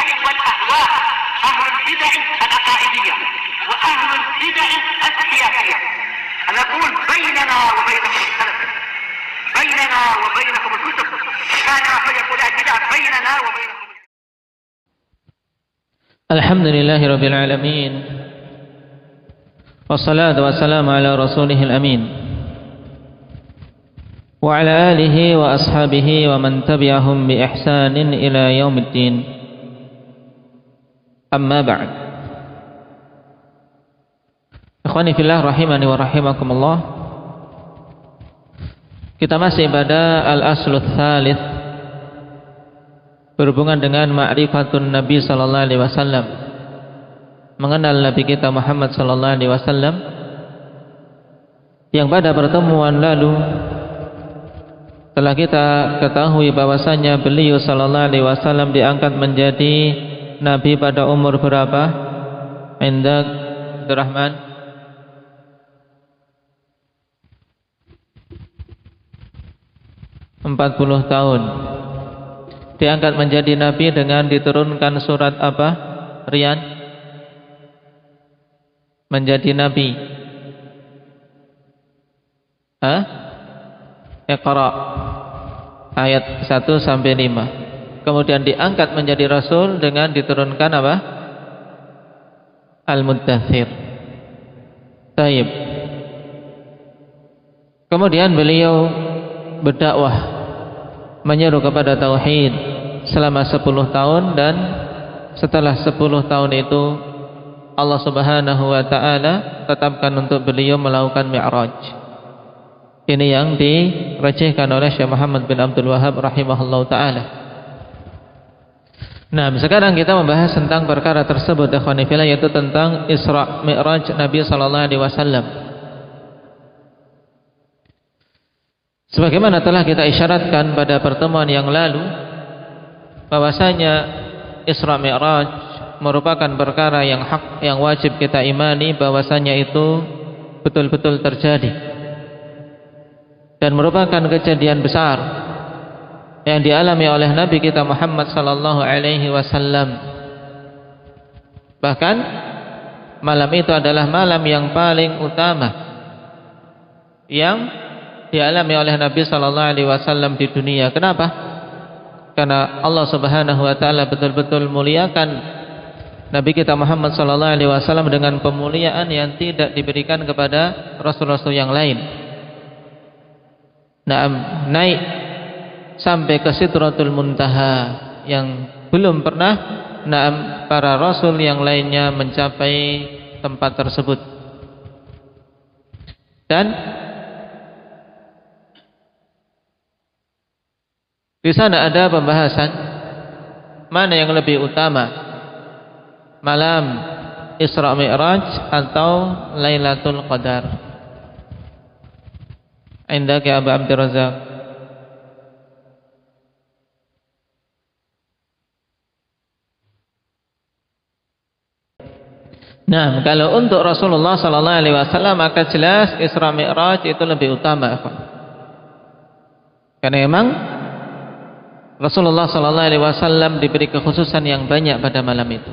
البدع والأهواء، أهل البدع العقائدية وأهل البدع السياسية. نقول بيننا وبينكم السلف، بيننا وبينكم الكتب، كما فيقول البدع بيننا وبينكم. الحمد لله رب العالمين، والصلاة والسلام على رسوله الأمين وعلى آله وأصحابه ومن تبعهم بإحسان إلى يوم الدين. أما بعد، ikhwani fillah rahimani wa rahimakumullah. Kita masih pada al-aslu tsalits, berhubungan dengan ma'rifatun Nabi sallallahu alaihi wasallam, mengenal Nabi kita Muhammad sallallahu alaihi wasallam, yang pada pertemuan lalu telah kita ketahui bahwasanya beliau sallallahu alaihi wasallam diangkat menjadi nabi pada umur berapa? Indak Abdurrahman? 40 tahun. Diangkat menjadi nabi dengan diturunkan surat apa? Rian? Menjadi nabi. Iqra ayat 1 sampai 5. Kemudian diangkat menjadi rasul dengan diturunkan apa? Al-Muddathir. Taib. Kemudian beliau berdakwah, menyeru kepada tauhid selama 10 tahun, dan setelah 10 tahun itu Allah Subhanahu wa taala tetapkan untuk beliau melakukan Mi'raj. Ini yang dirajihkan oleh Syekh Muhammad bin Abdul Wahhab rahimahullahu taala. Nah, sekarang kita membahas tentang perkara tersebut, ikhwani fillah, yaitu tentang Isra Mi'raj Nabi sallallahu alaihi wasallam. Sebagaimana telah kita isyaratkan pada pertemuan yang lalu, bahwasanya Isra Mi'raj merupakan perkara yang hak, yang wajib kita imani bahwasanya itu betul-betul terjadi, dan merupakan kejadian besar yang dialami oleh Nabi kita Muhammad sallallahu alaihi wasallam. Bahkan malam itu adalah malam yang paling utama yang dialami oleh Nabi sallallahu alaihi wasallam di dunia. Kenapa? Karena Allah Subhanahu wa taala betul-betul muliakan Nabi kita Muhammad sallallahu alaihi wasallam dengan pemuliaan yang tidak diberikan kepada rasul-rasul yang lain. Naik sampai ke Sidratul Muntaha yang belum pernah para rasul yang lainnya mencapai tempat tersebut. Dan di sana ada pembahasan mana yang lebih utama, malam Isra Mi'raj atau Lailatul Qadar. Indak ya Abu Abdur Razzaq. Nah, kalau untuk Rasulullah sallallahu alaihi wasallam maka jelas Isra Mi'raj itu lebih utama, karena memang Rasulullah sallallahu alaihi wasallam diberi kekhususan yang banyak pada malam itu.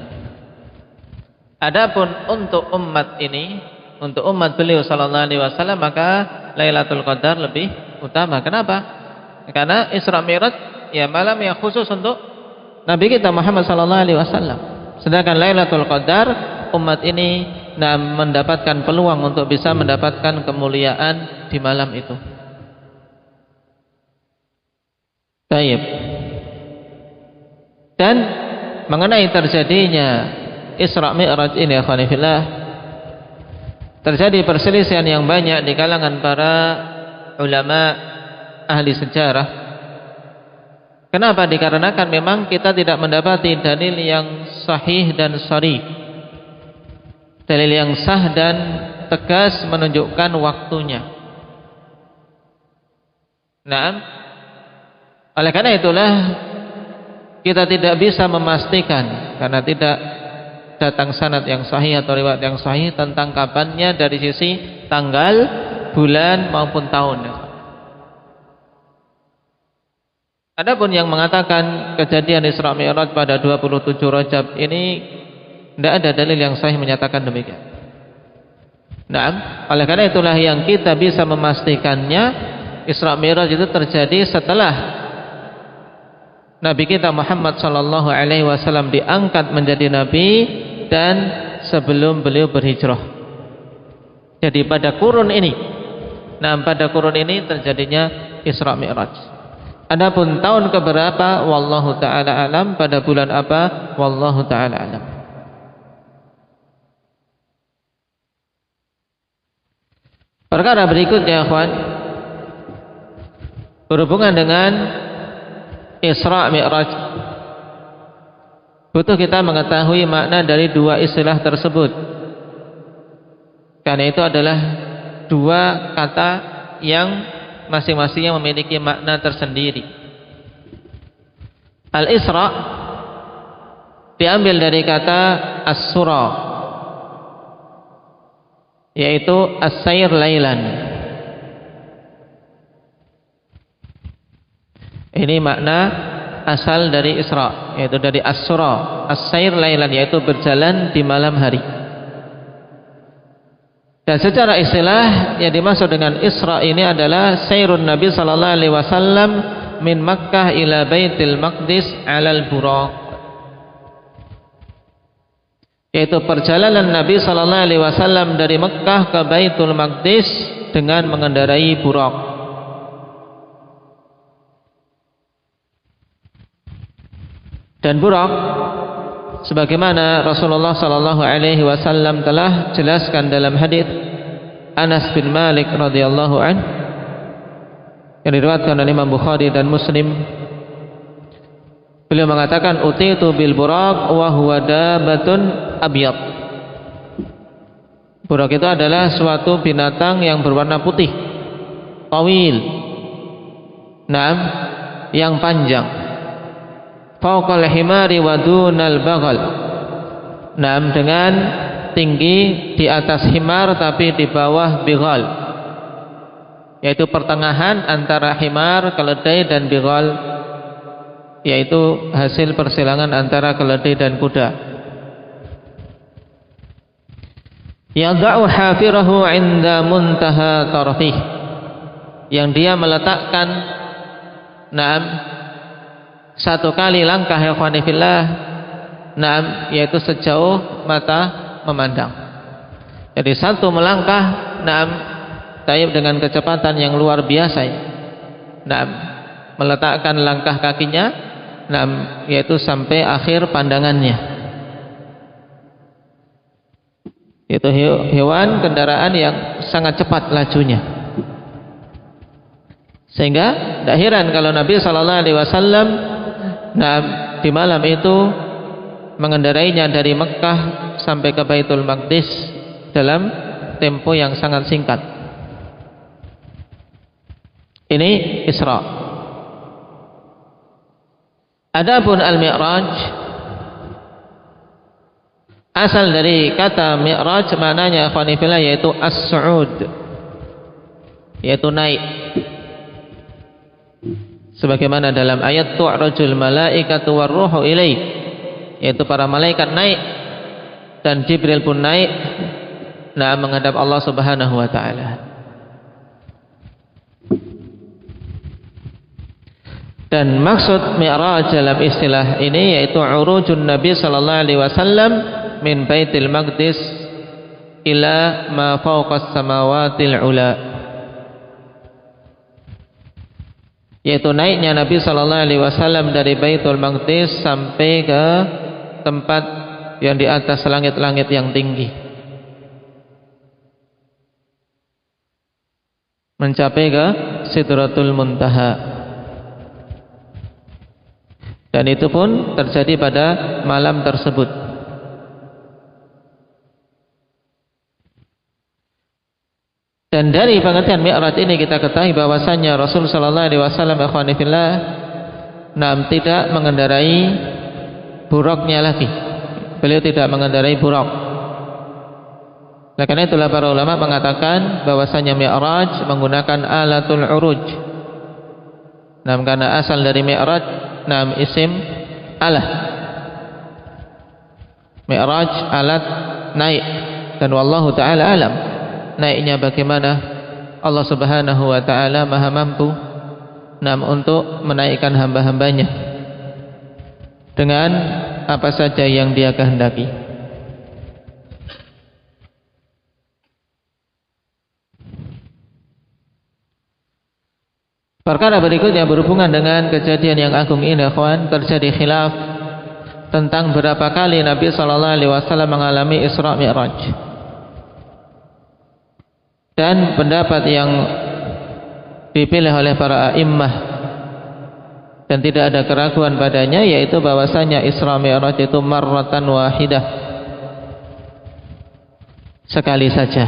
Adapun untuk umat ini, untuk umat beliau sallallahu alaihi wasallam, maka Lailatul Qadar lebih utama. Kenapa? Karena Isra Mi'raj ya malam yang khusus untuk Nabi kita Muhammad sallallahu alaihi wasallam. Sedangkan Lailatul Qadar umat ini mendapatkan peluang untuk bisa mendapatkan kemuliaan di malam itu. Baik. Dan mengenai terjadinya Isra Mi'raj ini, akhwani fillah, terjadi perselisihan yang banyak di kalangan para ulama ahli sejarah. Kenapa? Dikarenakan memang kita tidak mendapati dalil yang sahih dan sharih, dalil yang sah dan tegas menunjukkan waktunya. Nah, oleh karena itulah kita tidak bisa memastikan, karena tidak datang sanad yang sahih atau riwayat yang sahih tentang kapannya dari sisi tanggal, bulan maupun tahun. Adapun yang mengatakan kejadian Isra Mi'raj pada 27 Rajab ini tidak ada dalil yang sahih menyatakan demikian. Nah, oleh karena itulah yang kita bisa memastikannya Isra Mi'raj itu terjadi setelah Nabi kita Muhammad sallallahu alaihi wasallam diangkat menjadi nabi dan sebelum beliau berhijrah. Jadi pada kurun ini, pada kurun ini terjadinya Isra Mi'raj. Adapun tahun keberapa wallahu taala alam, pada bulan apa wallahu taala alam. Perkara berikutnya ikhwan berhubungan dengan Isra Mi'raj. Butuh kita mengetahui makna dari dua istilah tersebut. Karena itu adalah dua kata yang masing-masingnya memiliki makna tersendiri. Al-Isra diambil dari kata as-sura, yaitu as-sayr lailan. Ini makna asal dari Isra, yaitu dari as-sura, as-sayr lailan, yaitu berjalan di malam hari. Dan secara istilah yang dimaksud dengan Isra ini adalah sayrun Nabi sallallahu alaihi wasallam min Makkah ila Baitul Maqdis 'alal buraq. Yaitu perjalanan Nabi sallallahu alaihi wasallam dari Makkah ke Baitul Maqdis dengan mengendarai buraq. Dan buraq sebagaimana Rasulullah sallallahu alaihi wasallam telah jelaskan dalam hadis Anas bin Malik radhiyallahu anhu yang diriwayatkan oleh Imam Bukhari dan Muslim, beliau mengatakan utitu bil buraq wa huwa dabatun abyad. Buraq itu adalah suatu binatang yang berwarna putih, tawil, yang panjang, fauqal himari wa dunal baghal, dengan tinggi di atas himar tapi di bawah bighal, yaitu pertengahan antara himar, keledai dan bighal, yaitu hasil persilangan antara keledai dan kuda. Yada'u hafirahu 'inda muntaha tarfih, yang dia meletakkan satu kali langkah ya ikhwani fillah, yaitu sejauh mata memandang. Jadi satu melangkah tayyib dengan kecepatan yang luar biasa, meletakkan langkah kakinya yaitu sampai akhir pandangannya. Itu hewan kendaraan yang sangat cepat lajunya, sehingga tidak heran kalau Nabi sallallahu alaihi wasallam di malam itu mengendarainya dari Mekah sampai ke Baitul Maqdis dalam tempo yang sangat singkat. Ini Isra. Adapun Al-Mi'raj, asal dari kata Mi'raj maknanya ikhwani fillah yaitu as-su'ud, yaitu naik. Sebagaimana dalam ayat tu'rajul malaikatu warruhu ilaih, yaitu para malaikat naik dan Jibril pun naik menghadap Allah Subhanahu wa taala. Dan maksud Mi'raj dalam istilah ini yaitu urujun Nabi sallallahu alaihi wasallam min Baitul Maqdis ila ma fawqas samawatil ula, yaitu naiknya Nabi sallallahu alaihi wasallam dari Baitul Maqdis sampai ke tempat yang di atas langit-langit yang tinggi, mencapai ke Sidratul Muntaha. Dan itu pun terjadi pada malam tersebut. Dan dari pengertian Mi'raj ini kita ketahui bahwasannya Rasul sallallahu alaihi wasallam ikhwani fillah tidak mengendarai buraqnya lagi. Beliau tidak mengendarai buraq. Oleh karena itulah para ulama mengatakan bahwasannya Mi'raj menggunakan alatul uruj. karena asal dari mi'raj isim alah. Mi'raj alat naik, dan wallahu taala alam naiknya bagaimana. Allah Subhanahu wa taala Maha mampu untuk menaikkan hamba-hambanya dengan apa saja yang Dia kehendaki. Perkara berikutnya berhubungan dengan kejadian yang agung ini, ikhwan, terjadi khilaf tentang berapa kali Nabi sallallahu alaihi wasallam mengalami Isra Mi'raj. Dan pendapat yang dipilih oleh para a'immah dan tidak ada keraguan padanya, yaitu bahwasanya Isra Mi'raj itu marratan wahidah, sekali saja.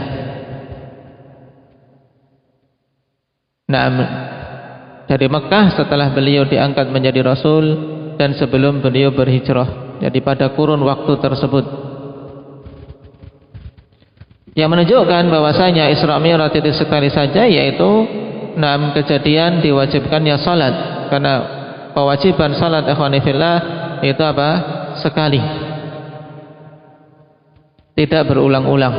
Dari Mekah setelah beliau diangkat menjadi Rasul dan sebelum beliau berhijrah, jadi pada kurun waktu tersebut, yang menunjukkan bahwasanya Isra Mi'raj itu sekali saja, yaitu kejadian diwajibkannya salat, karena kewajiban salat ikhwani fillah itu apa? Sekali, tidak berulang-ulang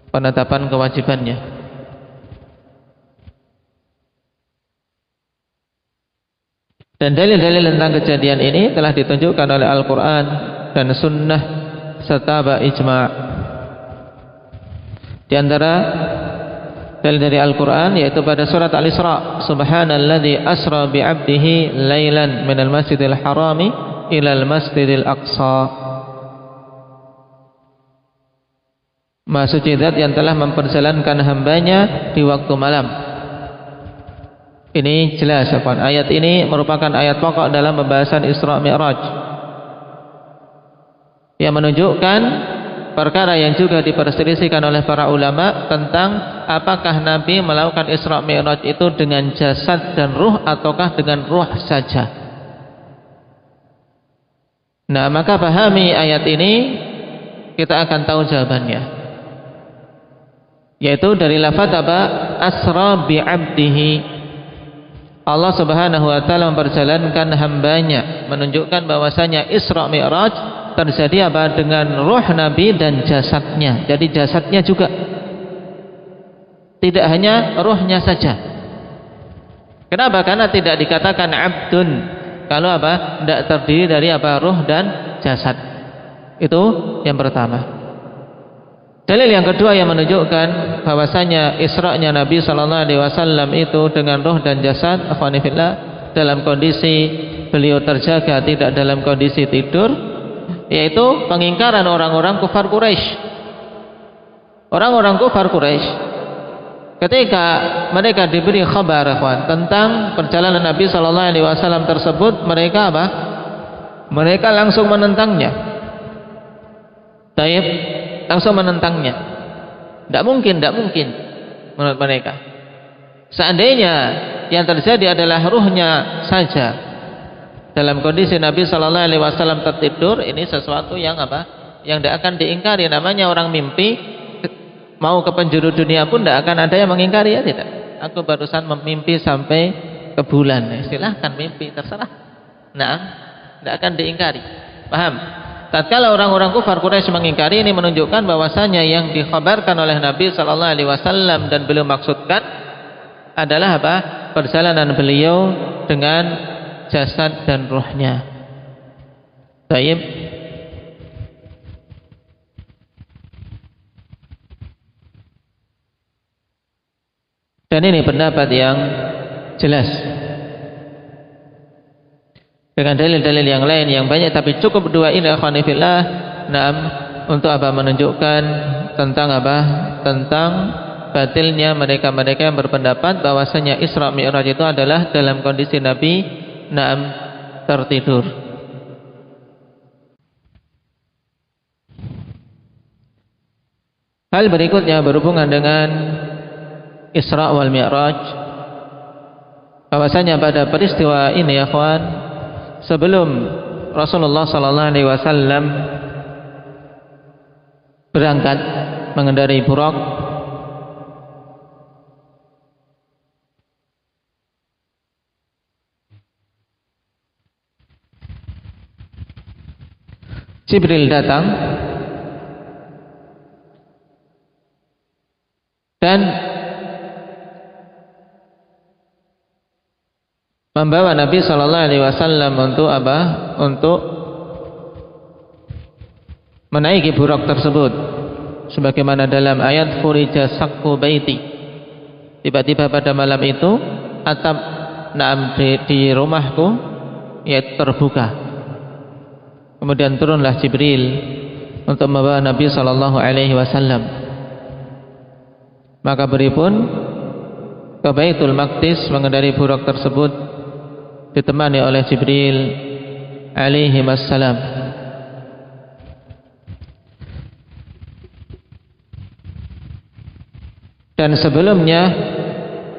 penetapan kewajibannya. Dan dalil-dalil tentang kejadian ini telah ditunjukkan oleh Al-Quran dan Sunnah serta ijma'. Di antara dalil dari Al-Quran yaitu pada surat Al-Isra, Subhanalladzi asra bi'abdihi lailan minal masjidil harami ilal masjidil aqsa. Maha suci Zat yang telah memperjalankan hambanya di waktu malam. Ini jelas, ayat ini merupakan ayat pokok dalam pembahasan Isra Mi'raj, yang menunjukkan perkara yang juga diperselisihkan oleh para ulama tentang apakah Nabi melakukan Isra Mi'raj itu dengan jasad dan ruh ataukah dengan ruh saja. Maka pahami ayat ini, kita akan tahu jawabannya, yaitu dari lafaz apa? Asra bi'abdihi. Allah Subhanahu wa taala memperjalankan hambanya, menunjukkan bahwasanya Isra Mi'raj terjadi apa? Dengan ruh Nabi dan jasadnya. Jadi jasadnya juga, tidak hanya ruhnya saja. Kenapa? Karena tidak dikatakan abdun kalau apa? Tidak terdiri dari apa? Ruh dan jasad. Itu yang pertama. Dalil yang kedua yang menunjukkan bahwasanya Isra-nya Nabi sallallahu alaihi wasallam itu dengan ruh dan jasad, akhwani fillah, dalam kondisi beliau terjaga, tidak dalam kondisi tidur, yaitu pengingkaran orang-orang kufar Quraisy. Orang-orang kufar Quraisy ketika mereka diberi kabar tentang perjalanan Nabi sallallahu alaihi wasallam tersebut, mereka apa? Mereka langsung menentangnya. Langsung menentangnya. Tidak mungkin menurut mereka. Seandainya yang terjadi adalah ruhnya saja dalam kondisi Nabi sallallahu alaihi wasallam tertidur, ini sesuatu yang apa? Yang tidak akan diingkari. Namanya orang mimpi, mau ke penjuru dunia pun tidak akan ada yang mengingkari, ya tidak. Aku barusan memimpi sampai ke bulan. Silahkan mimpi, terserah. Tidak akan diingkari. Paham? Tatkala orang-orang kufar Quraisy mengingkari, ini menunjukkan bahwasanya yang dikhabarkan oleh Nabi sallallahu alaihi wasallam dan beliau maksudkan adalah apa? Perjalanan beliau dengan jasad dan ruhnya. Baik. Dan ini pendapat yang jelas dengan dalil-dalil yang lain yang banyak, tapi cukup dua ini akhwani fillah untuk apa? Menunjukkan tentang apa? Tentang batilnya mereka-mereka yang berpendapat bahwasanya Isra Mi'raj itu adalah dalam kondisi Nabi tertidur. Hal berikutnya berhubungan dengan Isra wal Mi'raj, bahwasanya pada peristiwa ini ya kawan, sebelum Rasulullah sallallahu alaihi wasallam berangkat mengendarai Buraq, Jibril datang dan membawa Nabi sallallahu alaihi wasallam untuk apa? Untuk menaiki buraq tersebut, sebagaimana dalam ayat furija saqqu baiti. Tiba-tiba pada malam itu atap di rumahku ya terbuka. Kemudian turunlah Jibril untuk membawa Nabi sallallahu alaihi wasallam. Maka beri pun ke Baitul Maqdis mengendarai buraq tersebut ditemani oleh Jibril alaihi wassalam. Dan sebelumnya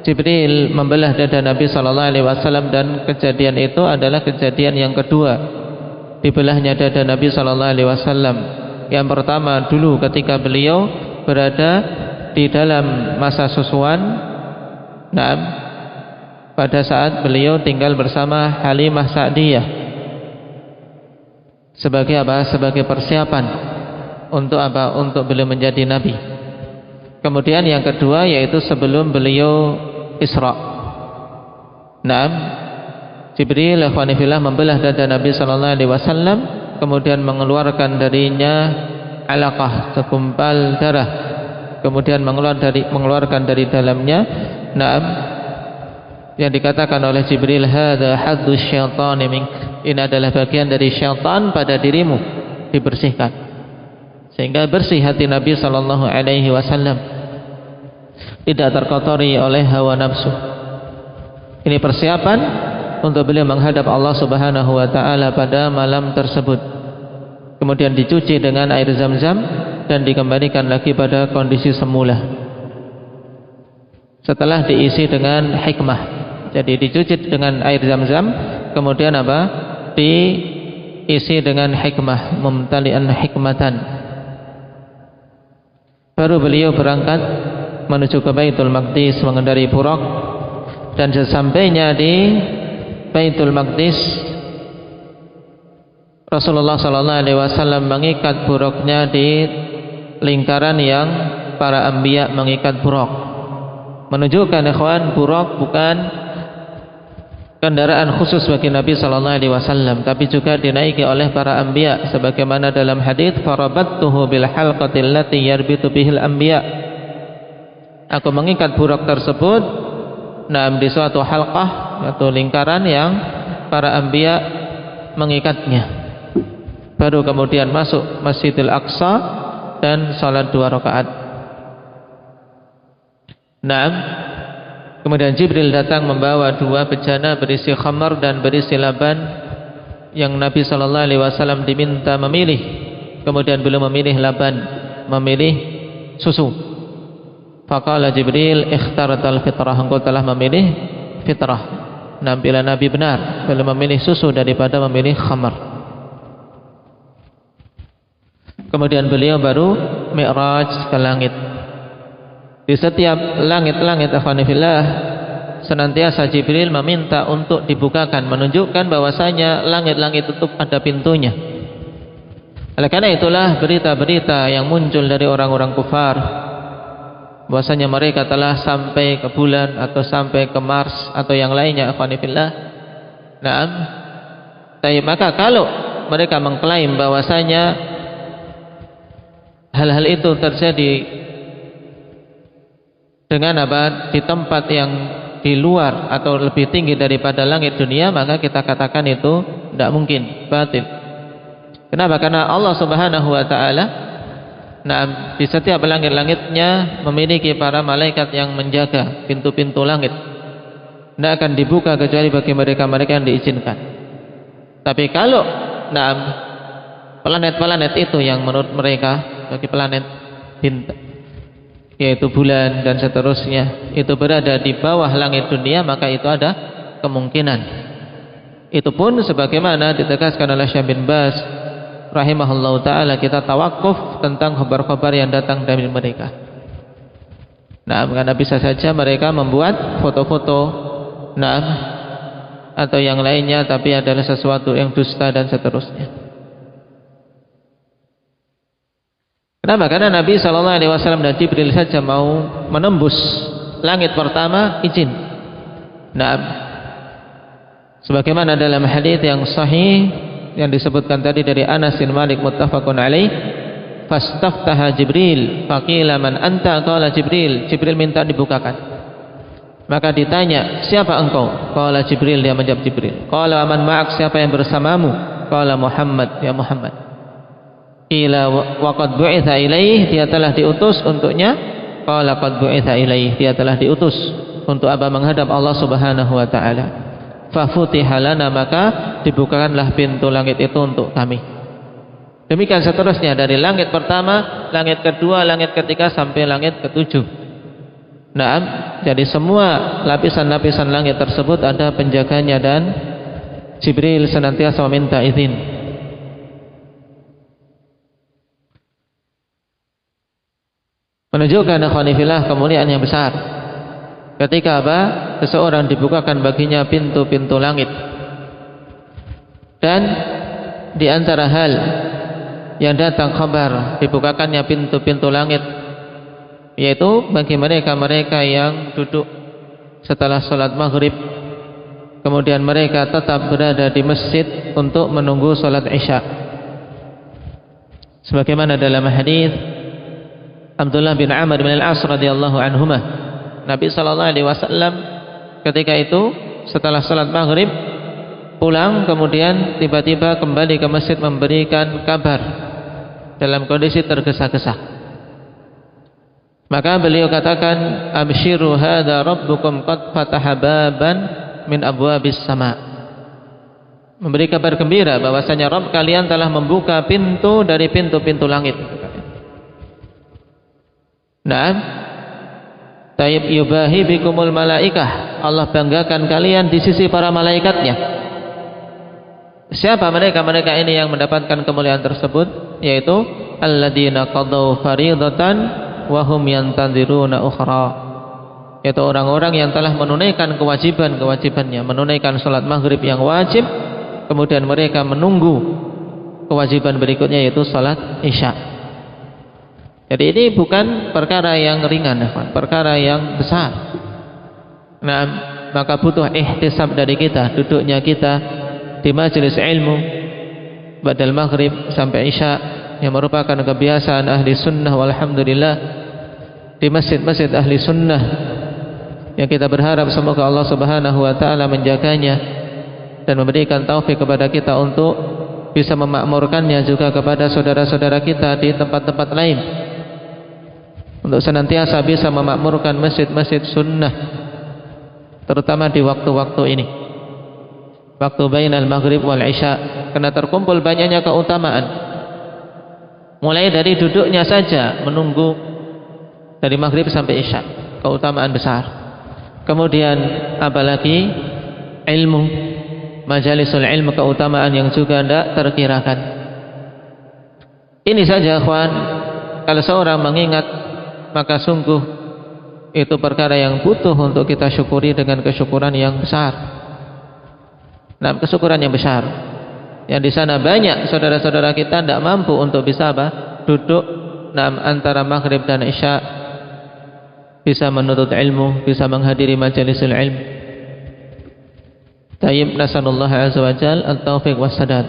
Jibril membelah dada Nabi sallallahu alaihi wasallam, dan kejadian itu adalah kejadian yang kedua dibelahnya dada Nabi sallallahu alaihi wasallam. Yang pertama dulu ketika beliau berada di dalam masa susuan, pada saat beliau tinggal bersama Halimah Sa'diyah sebagai apa? Sebagai persiapan untuk apa? Untuk beliau menjadi nabi. Kemudian yang kedua yaitu sebelum beliau Isra. Jibril alaihi membelah dada Nabi sallallahu alaihi wasallam, kemudian mengeluarkan darinya alaqah, segumpal darah, kemudian mengeluarkan dari dalamnya yang dikatakan oleh Jibril, hadza haddu syaitani mink, ini adalah bagian dari syaitan pada dirimu, dibersihkan sehingga bersih hati Nabi sallallahu alaihi wasallam, tidak terkotori oleh hawa nafsu. Ini persiapan untuk beliau menghadap Allah Subhanahu wa taala pada malam tersebut. Kemudian dicuci dengan air Zam-Zam dan dikembalikan lagi pada kondisi semula. Setelah diisi dengan hikmah. Jadi dicuci dengan air Zam-Zam, kemudian apa? Diisi dengan hikmah, mumtali'an hikmatan. Baru beliau berangkat menuju ke Baitul Maqdis mengendarai buraq, dan sesampainya di Baitul Maqdis Rasulullah sallallahu alaihi wasallam mengikat buraqnya di lingkaran yang para anbiya mengikat buraq, menunjukkan ikhwan buraq bukan kendaraan khusus bagi Nabi sallallahu alaihi wasallam, tapi juga dinaiki oleh para anbiya sebagaimana dalam hadis farabattuhu bil halqati allati yarbitu bihil anbiya. Aku mengikat buraq tersebut di suatu halqah atau lingkaran yang para anbiya mengikatnya. Baru kemudian masuk Masjidil Aqsa dan salat 2 rakaat. Kemudian Jibril datang membawa 2 bejana berisi khamar dan berisi laban yang Nabi sallallahu alaihi wasallam diminta memilih. Kemudian beliau memilih laban, memilih susu. Faqala Jibril ikhtaratal fitrah, engkau telah memilih fitrah. Bila Nabi benar, beliau memilih susu daripada memilih khamar. Kemudian beliau baru mi'raj ke langit. Di setiap langit-langit akhwanifillah senantiasa Jibril meminta untuk dibukakan, menunjukkan bahwasanya langit-langit itu ada pintunya. Oleh karena itulah berita-berita yang muncul dari orang-orang kufar bahwasanya mereka telah sampai ke bulan atau sampai ke Mars atau yang lainnya akhwanifillah. Tapi maka kalau mereka mengklaim bahwasanya hal-hal itu terjadi dengan apa? Di tempat yang di luar atau lebih tinggi daripada langit dunia, maka kita katakan itu tidak mungkin, batil. Kenapa? Karena Allah Subhanahu wa taala di setiap langit-langitnya memiliki para malaikat yang menjaga pintu-pintu langit. Tidak akan dibuka kecuali bagi mereka-mereka yang diizinkan. Tapi kalau planet-planet itu yang menurut mereka bagi planet bintang, yaitu bulan dan seterusnya, itu berada di bawah langit dunia, maka itu ada kemungkinan. Itu pun sebagaimana ditegaskan oleh Syekh bin Baz rahimahullahu ta'ala, kita tawakuf tentang khabar-khabar yang datang dari mereka. Karena bisa saja mereka membuat foto-foto atau yang lainnya, tapi adalah sesuatu yang dusta dan seterusnya. Kenapa? Karena Nabi SAW dan Jibril saja mau menembus langit pertama izin. Nah, sebagaimana dalam hadis yang sahih yang disebutkan tadi dari Anas bin Malik muttafaqun alaih, fastaftaha Jibril faqila man anta, qala Jibril. Jibril minta dibukakan. Maka ditanya, siapa engkau? Qala Jibril, dia menjawab Jibril. Qala man ma'ak, siapa yang bersamamu? Qala Muhammad, ya Muhammad. Qila wa qad bu'itha ilaih, dia telah diutus untuknya. Qala qad bu'itha ilaih, dia telah diutus untuk apa? Menghadap Allah Subhanahu wa taala. Fa futiha lana, maka dibukakanlah pintu langit itu untuk kami. Demikian seterusnya dari langit pertama, langit kedua, langit ketiga sampai langit ketujuh. Nah, jadi semua lapisan-lapisan langit tersebut ada penjaganya dan Jibril senantiasa meminta izin. Menunjukkan ikhwanifillah kemuliaan yang besar. Ketika apa? Seseorang dibukakan baginya pintu-pintu langit. Dan di antara hal yang datang kabar dibukakannya pintu-pintu langit, yaitu bagi mereka-mereka yang duduk setelah sholat maghrib, kemudian mereka tetap berada di masjid untuk menunggu sholat isya. Sebagaimana dalam hadis Abdullah bin Amr bin Al-As radhiyallahu anhuma, Nabi SAW ketika itu setelah sholat maghrib pulang, kemudian tiba-tiba kembali ke masjid memberikan kabar dalam kondisi tergesa-gesa. Maka beliau katakan, abshiru hadza rabbukum qad fataha baban min abwabis sama. Memberi kabar gembira bahwasanya Rabb kalian telah membuka pintu dari pintu-pintu langit. Naam. Tayyib yubahi bikumul malaikah. Allah banggakan kalian di sisi para malaikatnya. Siapa mereka ini yang mendapatkan kemuliaan tersebut? Yaitu alladzina qadaw faridatan wahum yantadziruna ukhra, yaitu orang-orang yang telah menunaikan kewajiban-kewajibannya, menunaikan salat maghrib yang wajib, kemudian mereka menunggu kewajiban berikutnya yaitu salat isya. Jadi ini bukan perkara yang ringan, perkara yang besar. Nah, maka butuh ihtisab dari kita, duduknya kita di majelis ilmu badal maghrib sampai isya, yang merupakan kebiasaan ahli sunnah walhamdulillah di masjid-masjid ahli sunnah, yang kita berharap semoga Allah Subhanahu wa taala menjaganya dan memberikan taufik kepada kita untuk bisa memakmurkannya juga kepada saudara-saudara kita di tempat-tempat lain, untuk senantiasa bisa memakmurkan masjid-masjid sunnah, terutama di waktu-waktu ini, waktu bainal maghrib wal isya, karena terkumpul banyaknya keutamaan. Mulai dari duduknya saja menunggu dari maghrib sampai isya, keutamaan besar. Kemudian apalagi ilmu, majalisul ilmu, keutamaan yang juga tidak terkirakan. Ini saja ikhwan, kalau seorang mengingat maka sungguh itu perkara yang butuh untuk kita syukuri dengan kesyukuran yang besar. Nah, kesyukuran yang besar. Yang di sana banyak saudara-saudara kita tidak mampu untuk bisa duduk antara maghrib dan isya, bisa menuntut ilmu, bisa menghadiri majalisul ilm. Tayyib, nasallallahu azza wa jal at-taufiq was-sadad.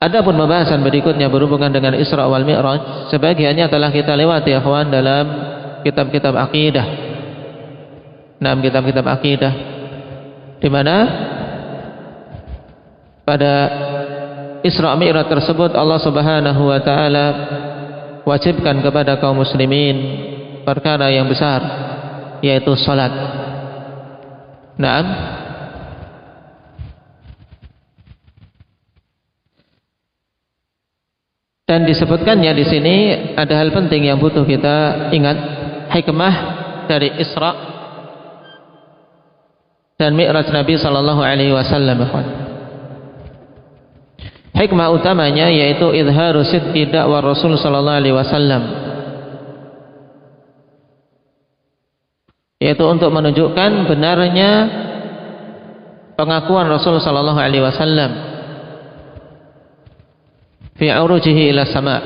Adapun pembahasan berikutnya berhubungan dengan Isra wal Mi'raj, sebagiannya telah kita lewati ya kawan dalam kitab-kitab akidah. Kitab-kitab akidah di mana pada Isra Mi'raj tersebut Allah Subhanahu wa taala wajibkan kepada kaum muslimin perkara yang besar, yaitu salat. Naam. Dan disebutkannya di sini ada hal penting yang butuh kita ingat, hikmah dari Isra dan Mi'raj Nabi sallallahu alaihi wasallam. Hikmah utamanya yaitu izharu sidqi dakwah Rasul sallallahu alaihi wasallam, yaitu untuk menunjukkan benarnya pengakuan Rasul sallallahu alaihi wasallam fi urujihi ila sama',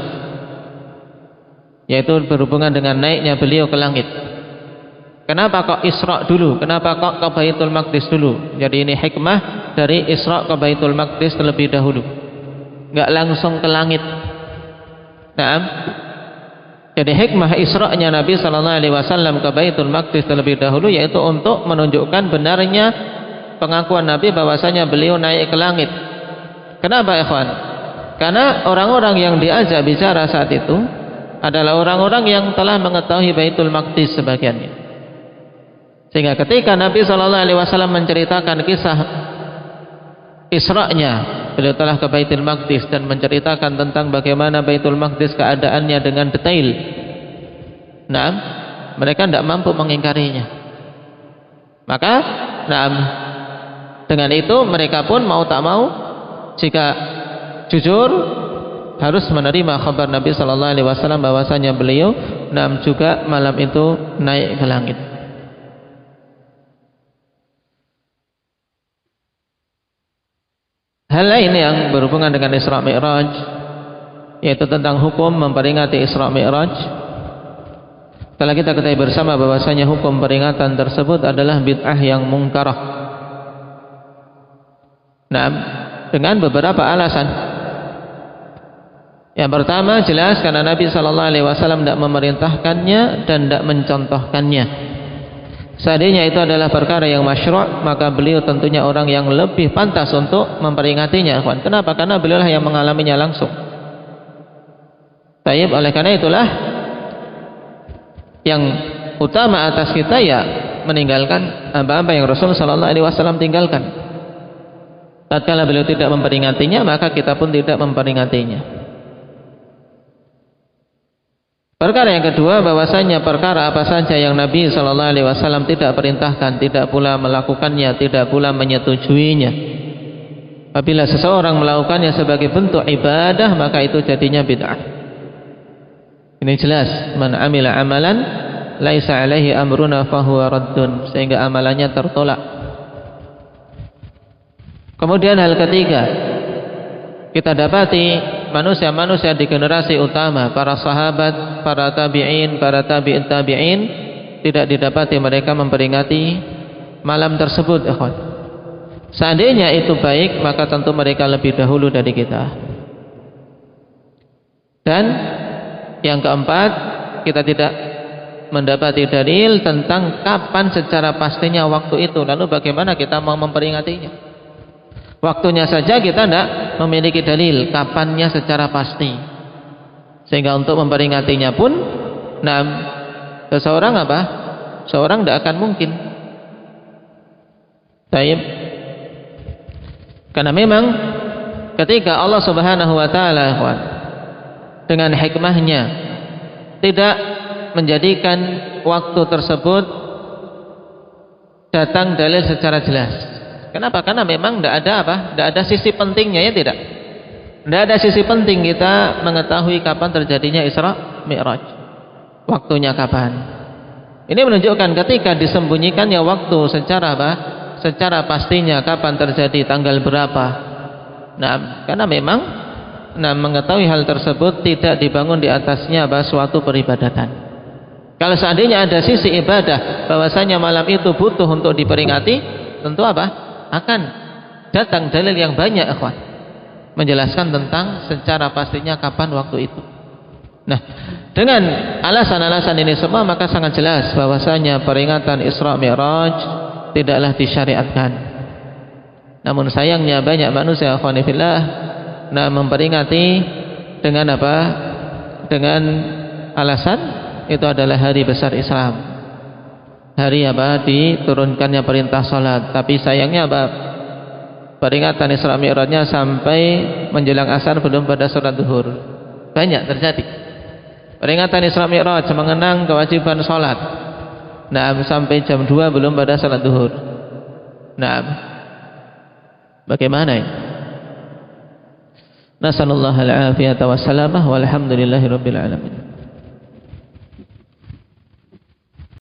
yaitu berhubungan dengan naiknya beliau ke langit. Kenapa kok Isra dulu? Kenapa kok ke Baitul Maqdis dulu? Jadi ini hikmah dari Isra ke Baitul Maqdis terlebih dahulu, enggak langsung ke langit. Naam. Jadi hikmah Isra-nya Nabi sallallahu alaihi wasallam ke Baitul Maqdis terlebih dahulu yaitu untuk menunjukkan benarnya pengakuan Nabi bahwasanya beliau naik ke langit. Kenapa ikhwan? Karena orang-orang yang diajak bicara saat itu adalah orang-orang yang telah mengetahui Baitul Maqdis sebagiannya. Sehingga ketika Nabi sallallahu alaihi wasallam menceritakan kisah Isra-nya, beliau telah ke Baitul Maqdis dan menceritakan tentang bagaimana Baitul Maqdis keadaannya dengan detail. Nah, mereka tidak mampu mengingkarinya. Maka, dengan itu mereka pun mau tak mau, jika jujur harus menerima kabar Nabi sallallahu alaihi wasallam bahwasanya beliau juga malam itu naik ke langit. Hal lain yang berhubungan dengan Isra Mi'raj, yaitu tentang hukum memperingati Isra Mi'raj, telah kita ketahui bersama bahwasanya hukum peringatan tersebut adalah bid'ah yang mungkarah. Nah, dengan beberapa alasan. Yang pertama jelas karena Nabi sallallahu alaihi wasallam tidak memerintahkannya dan tidak mencontohkannya. Seandainya itu adalah perkara yang masyru', maka beliau tentunya orang yang lebih pantas untuk memperingatinya. Kenapa? Karena beliau lah yang mengalaminya langsung. Taib, oleh karena itulah yang utama atas kita ya meninggalkan apa-apa yang Rasul sallallahu alaihi wasallam tinggalkan. Tatkala beliau tidak memperingatinya, maka kita pun tidak memperingatinya. Perkara yang kedua, bahwasanya perkara apa saja yang Nabi sallallahu alaihi wasallam tidak perintahkan, tidak pula melakukannya, tidak pula menyetujuinya. Apabila seseorang melakukannya sebagai bentuk ibadah, maka itu jadinya bid'ah. Ini jelas, man amila amalan laisa alaihi amruna fahuwa raddun, sehingga amalannya tertolak. Kemudian hal ketiga, kita dapati manusia-manusia di generasi utama, para sahabat, para tabi'in, para tabi'in tabi'in, tidak didapati mereka memperingati malam tersebut, ikhwan. Seandainya itu baik, maka tentu mereka lebih dahulu dari kita. Dan yang keempat, kita tidak mendapati dalil tentang kapan secara pastinya waktu itu. Lalu bagaimana kita mau memperingatinya? Waktunya saja kita tidak memiliki dalil kapannya secara pasti, sehingga untuk memperingatinya pun, seseorang seorang tidak akan mungkin. Taib. Karena memang ketika Allah Subhanahu Wa Taala dengan hikmahnya tidak menjadikan waktu tersebut datang dalil secara jelas. Kenapa? Karena memang tidak ada sisi pentingnya, ya tidak. Tidak ada sisi penting kita mengetahui kapan terjadinya Isra Mi'raj. Waktunya kapan? Ini menunjukkan ketika disembunyikannya waktu secara pastinya kapan terjadi, tanggal berapa. Karena memang mengetahui hal tersebut tidak dibangun di atasnya suatu peribadatan. Kalau seandainya ada sisi ibadah bahwasanya malam itu butuh untuk diperingati, tentu akan datang dalil yang banyak, ikhwan, menjelaskan tentang secara pastinya kapan waktu itu. Nah, dengan alasan-alasan ini semua, maka sangat jelas bahwasanya peringatan Isra Mi'raj tidaklah disyariatkan. Namun sayangnya banyak manusia, ikhwan fillah, memperingati dengan dengan alasan itu adalah hari besar Islam, hari diturunkannya perintah salat. Tapi sayangnya peringatan Isra Mi'rajnya sampai menjelang asar belum pada salat zuhur. Banyak terjadi peringatan Isra Mi'raj mengenang kewajiban salat, sampai jam 2 belum pada salat zuhur. Bagaimana ini? Nasallallahu al-afiyata wassalamah walhamdulillahi rabbil alamin.